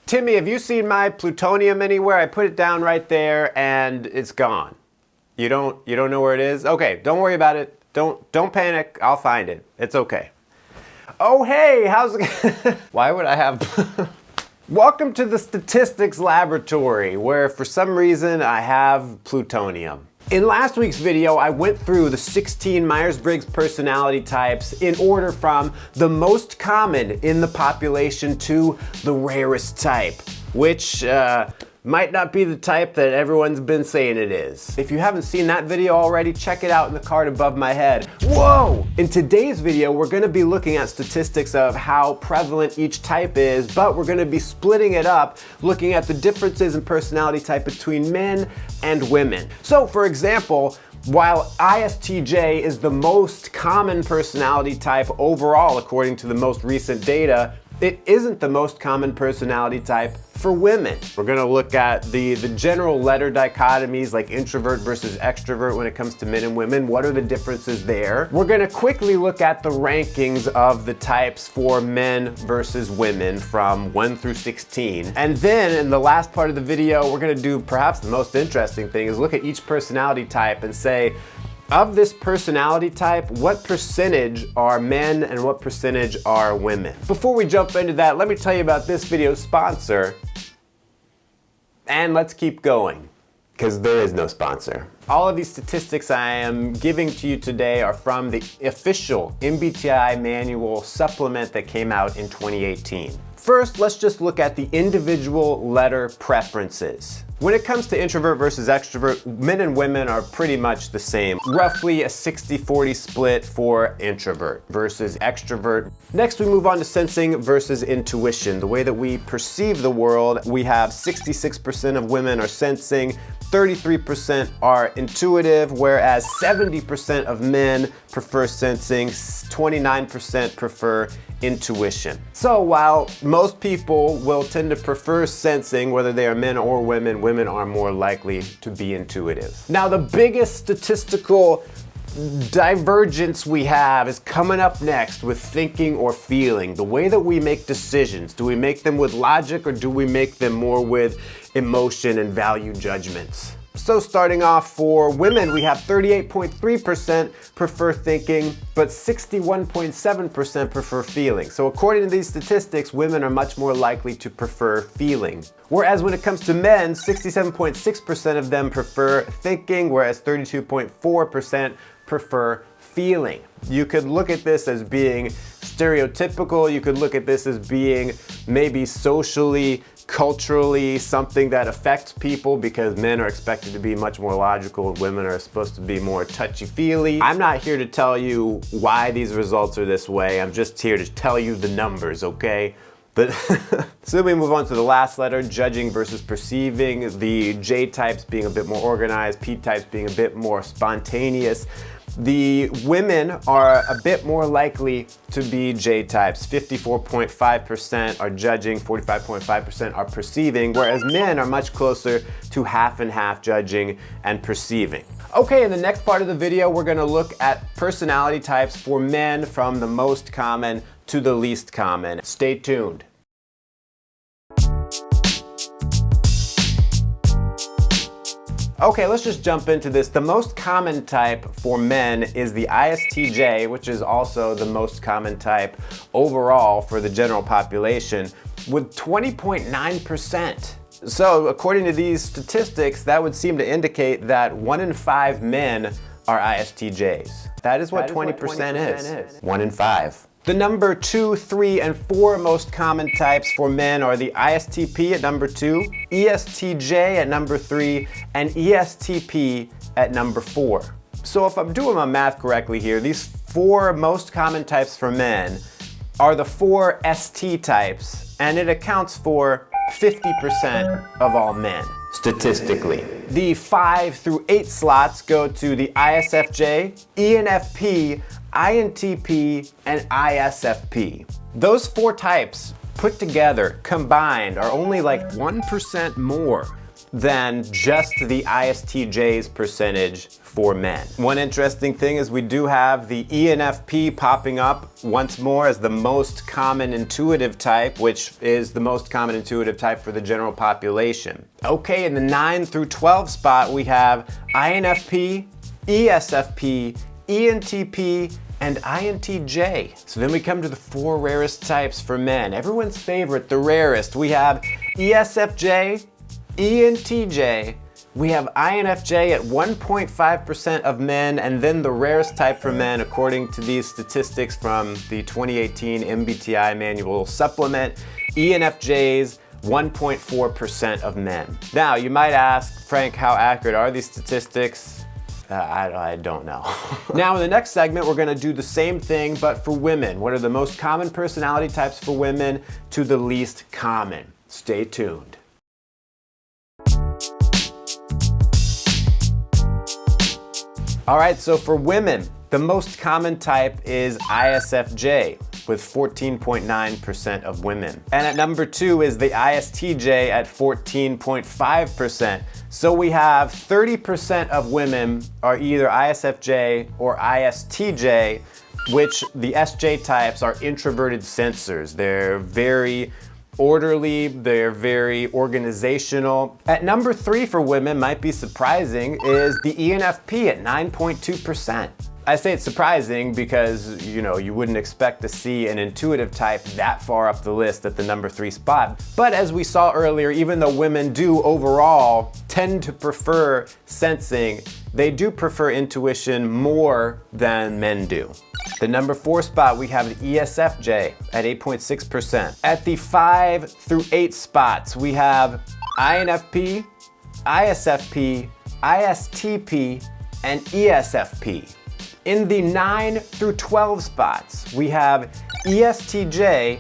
Timmy, have you seen my plutonium anywhere? I put it down right there and it's gone. You don't know where it is? Okay, don't worry about it. Don't panic. I'll find it. It's okay. Oh, hey, how's it? Why would I have... Welcome to the statistics laboratory, where for some reason I have plutonium. In last week's video, I went through the 16 Myers-Briggs personality types in order from the most common in the population to the rarest type, which might not be the type that everyone's been saying it is. If you haven't seen that video already, check it out in the card above my head. Whoa! In today's video, we're gonna be looking at statistics of how prevalent each type is, but we're gonna be splitting it up, looking at the differences in personality type between men and women. So, for example, while ISTJ is the most common personality type overall, according to the most recent data, it isn't the most common personality type for women. We're gonna look at the general letter dichotomies like introvert versus extrovert when it comes to men and women. What are the differences there? We're gonna quickly look at the rankings of the types for men versus women from 1 through 16. And then in the last part of the video, we're gonna do perhaps the most interesting thing is look at each personality type and say, of this personality type, what percentage are men and what percentage are women? Before we jump into that, let me tell you about this video's sponsor. And let's keep going, because there is no sponsor. All of these statistics I am giving to you today are from the official MBTI manual supplement that came out in 2018. First, let's just look at the individual letter preferences. When it comes to introvert versus extrovert, men and women are pretty much the same. Roughly a 60-40 split for introvert versus extrovert. Next, we move on to sensing versus intuition. The way that we perceive the world, we have 66% of women are sensing, 33% are intuitive, whereas 70% of men prefer sensing, 29% prefer intuition. So while most people will tend to prefer sensing, whether they are men or women, women are more likely to be intuitive. Now, the biggest statistical divergence we have is coming up next with thinking or feeling. The way that we make decisions, do we make them with logic or do we make them more with emotion and value judgments? So starting off for women, we have 38.3% prefer thinking, but 61.7% prefer feeling. So according to these statistics, women are much more likely to prefer feeling. Whereas when it comes to men, 67.6% of them prefer thinking, whereas 32.4% prefer feeling. You could look at this as being stereotypical. You could look at this as being maybe socially, culturally something that affects people because men are expected to be much more logical and women are supposed to be more touchy-feely. I'm not here to tell you why these results are this way. I'm just here to tell you the numbers, okay? But so then we move on to the last letter, judging versus perceiving. The J types being a bit more organized, P types being a bit more spontaneous. The women are a bit more likely to be J types. 54.5% are judging, 45.5% are perceiving, whereas men are much closer to half and half judging and perceiving. Okay, in the next part of the video, we're gonna look at personality types for men from the most common to the least common. Stay tuned. Okay, let's just jump into this. The most common type for men is the ISTJ, which is also the most common type overall for the general population, with 20.9%. So according to these statistics, that would seem to indicate that 1 in 5 men are ISTJs. That is what 20% is. 1 in 5. The number 2, 3, and 4 most common types for men are the ISTP at number 2, ESTJ at number 3, and ESTP at number 4. So if I'm doing my math correctly here, these 4 most common types for men are the 4 ST types, and it accounts for 50% of all men. Statistically. The 5 through 8 slots go to the ISFJ, ENFP, INTP, and ISFP. Those 4 types put together, combined, are only like 1% more than just the ISTJ's percentage for men. One interesting thing is we do have the ENFP popping up once more as the most common intuitive type, which is the most common intuitive type for the general population. Okay, in the 9 through 12 spot, we have INFP, ESFP, ENTP, and INTJ. So then we come to the 4 rarest types for men. Everyone's favorite, the rarest. We have ESFJ, ENTJ, we have INFJ at 1.5% of men, and then the rarest type for men, according to these statistics from the 2018 MBTI manual supplement, ENFJs, 1.4% of men. Now, you might ask, Frank, how accurate are these statistics? I don't know. Now in the next segment, we're gonna do the same thing, but for women. What are the most common personality types for women to the least common? Stay tuned. All right, so for women, the most common type is ISFJ, with 14.9% of women. And at number 2 is the ISTJ at 14.5%. So we have 30% of women are either ISFJ or ISTJ, which the SJ types are introverted sensors. They're very orderly, they're very organizational. At number 3 for women, might be surprising, is the ENFP at 9.2%. I say it's surprising because, you wouldn't expect to see an intuitive type that far up the list at the number 3 spot. But as we saw earlier, even though women do overall tend to prefer sensing, they do prefer intuition more than men do. The number 4 spot, we have the ESFJ at 8.6%. At the 5 through 8 spots, we have INFP, ISFP, ISTP, and ESFP. In the 9 through 12 spots, we have ESTJ,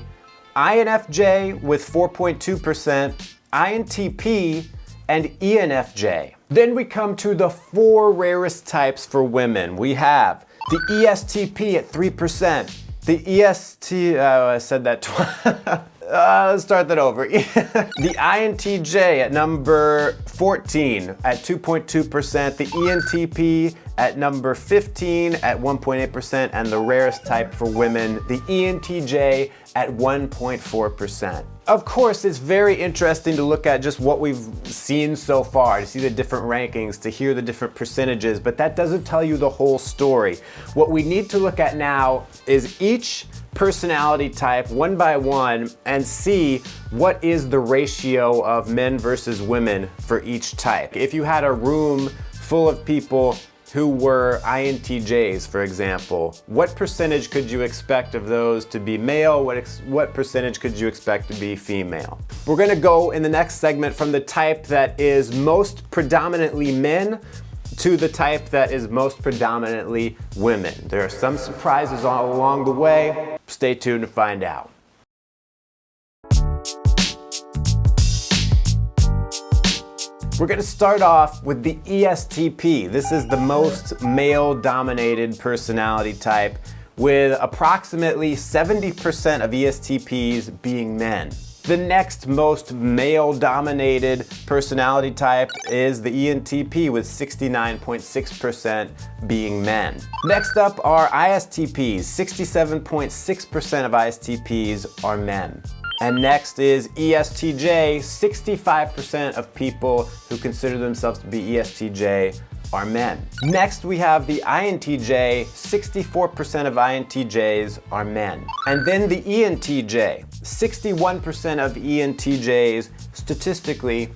INFJ with 4.2%, INTP, and ENFJ. Then we come to the 4 rarest types for women. We have the ESTP at 3%, I said that twice. Let's start that over. The INTJ at number 14 at 2.2%, the ENTP at number 15 at 1.8%, and the rarest type for women, the ENTJ at 1.4%. Of course, it's very interesting to look at just what we've seen so far, to see the different rankings, to hear the different percentages, but that doesn't tell you the whole story. What we need to look at now is each personality type one by one and see what is the ratio of men versus women for each type. If you had a room full of people who were INTJs, for example, what percentage could you expect of those to be male? What percentage could you expect to be female? We're gonna go in the next segment from the type that is most predominantly men to the type that is most predominantly women. There are some surprises all along the way. Stay tuned to find out. We're gonna start off with the ESTP. This is the most male-dominated personality type, with approximately 70% of ESTPs being men. The next most male-dominated personality type is the ENTP, with 69.6% being men. Next up are ISTPs. 67.6% of ISTPs are men. And next is ESTJ. 65% of people who consider themselves to be ESTJ are men. Next we have the INTJ. 64% of INTJs are men. And then the ENTJ. 61% of ENTJs statistically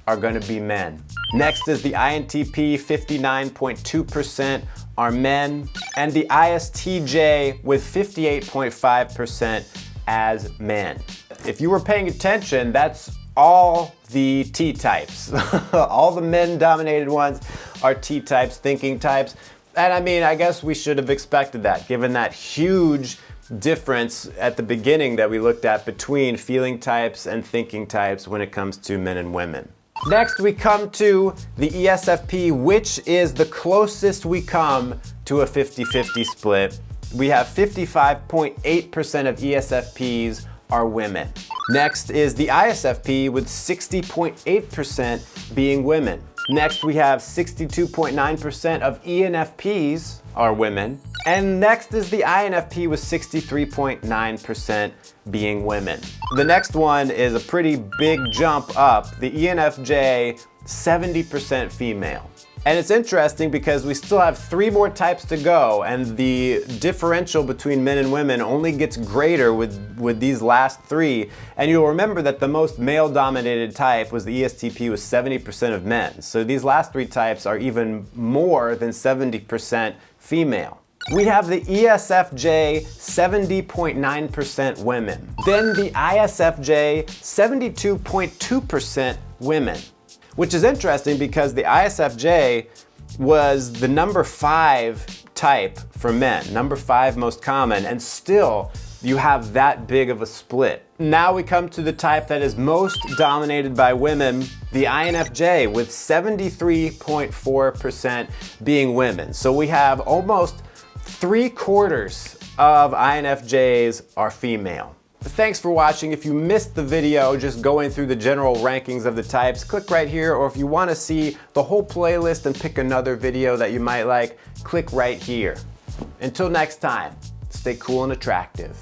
are going to be men. Next is the INTP. 59.2% are men. And the ISTJ with 58.5% as men. If you were paying attention, that's all the T-types. All the men-dominated ones are T-types, thinking types. And I mean, I guess we should have expected that, given that huge difference at the beginning that we looked at between feeling types and thinking types when it comes to men and women. Next, we come to the ESFP, which is the closest we come to a 50-50 split. We have 55.8% of ESFPs are women. Next is the ISFP with 60.8% being women. Next we have 62.9% of ENFPs are women. And next is the INFP with 63.9% being women. The next one is a pretty big jump up, the ENFJ, 70% female. And it's interesting because we still have 3 more types to go, and the differential between men and women only gets greater with these last 3. And you'll remember that the most male-dominated type was the ESTP with 70% of men. So these last 3 types are even more than 70% female. We have the ESFJ, 70.9% women. Then the ISFJ, 72.2% women. Which is interesting because the ISFJ was the number 5 type for men, number 5 most common, and still you have that big of a split. Now we come to the type that is most dominated by women, the INFJ, with 73.4% being women. So we have almost 3/4 of INFJs are female. Thanks for watching. If you missed the video just going through the general rankings of the types, click right here, or if you want to see the whole playlist and pick another video that you might like, click right here. Until next time, stay cool and attractive.